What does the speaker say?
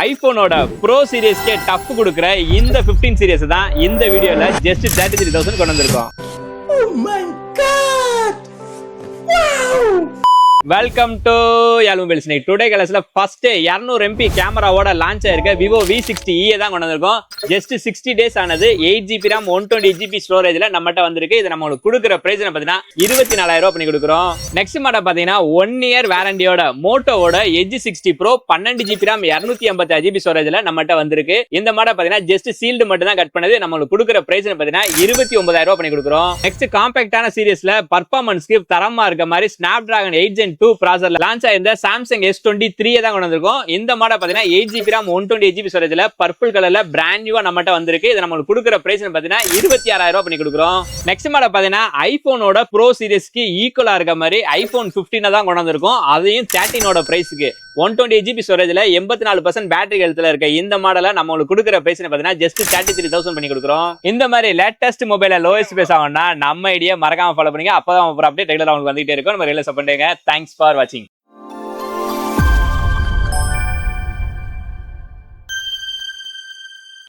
ஐபோனோட bro சீரிஸ்க்கே tough கொடுக்குற இந்த 15 series தான் இந்த வீடியோல ஜஸ்ட் 33,000 கொண்டு வந்திருக்கோம். Welcome to Yazh Mobiles. Today கிளாஸ்ல ஃபர்ஸ்ட் 200 MP கேமராவோட லான்ச் ஆயிருக்க விவோ V60e தான் கொண்டு வந்திருக்கோம். ஜஸ்ட் 60 டேஸ் ஆனது. 8GB RAM 128GB ஸ்டோரேஜ்ல நம்மகிட்ட வந்திருக்கு. இது நம்ம கொடுக்குற பிரைஸ் பாத்தீங்கன்னா 24,000 பண்ணி கொடுக்குறோம். நெக்ஸ்ட் மாடல் பாத்தீங்கன்னா 1 இயர் வாரண்டியோட மோட்டோவோட Edge 60 Pro 12GB RAM 256GB ஸ்டோரேஜ்ல நம்மகிட்ட வந்திருக்கு. இந்த மாடல் பாத்தீங்கன்னா ஜஸ்ட் சீல்டு மட்டும் தான் கட் பண்ணது. நம்ம கொடுக்குற பிரைஸ் பாத்தீங்கன்னா 29,000 பண்ணி கொடுக்குறோம். நெக்ஸ்ட் காம்பாக்டான சீரிஸ்ல பர்ஃபார்மன்ஸ்க்கு தரமா இருக்க மாதிரி Snapdragon 8 Gen 2 ப்ராசஸர்ல லான்ச் ஆயிருந்த Samsung S23 தான் கொண்டு வந்திருக்கோம். இந்த மாடல் பாத்தீங்கன்னா 8GB RAM 128GB ஸ்டோரேஜ்ல பர்பிள் கலர்ல பிராண்ட் நியூவா நம்மட்ட வந்திருக்கு. இது நம்ம கொடுக்குற பிரைஸ் பாத்தீங்கன்னா 26,000 பண்ணி கொடுக்குறோம். நெக்ஸ்ட் மாடல் பாத்தீங்கன்னா ஐபோனோட ப்ரோ சீரிஸ்க்கு ஈக்குவலா இருக்க மாதிரி iPhone 15 தான் கொண்டு வந்திருக்கோம். அதையும் 13ஓட பிரைஸ்க்கு 128GB ஸ்டோரேஜ்ல 84% பேட்டரி ஹெல்த்ல இருக்க இந்த மாடலை நம்ம கொடுக்குற பிரைஸ் பாத்தீங்கன்னா ஜஸ்ட் 33,000 பண்ணி கொடுக்குறோம். இந்த மாதிரி லேட்டஸ்ட் மொபைல லோயஸ்ட் பிரைஸ் ஆகும்னா நம்ம ஐடியா மறக்காம ஃபாலோ பண்ணுங்க. அப்பதான் அப்டேட் ரெகுலரா உங்களுக்கு வந்துட்டே இருக்கும். நம்ம ரெகுலர் சப்போர்ட் பண்ணுங்க. Thanks for watching.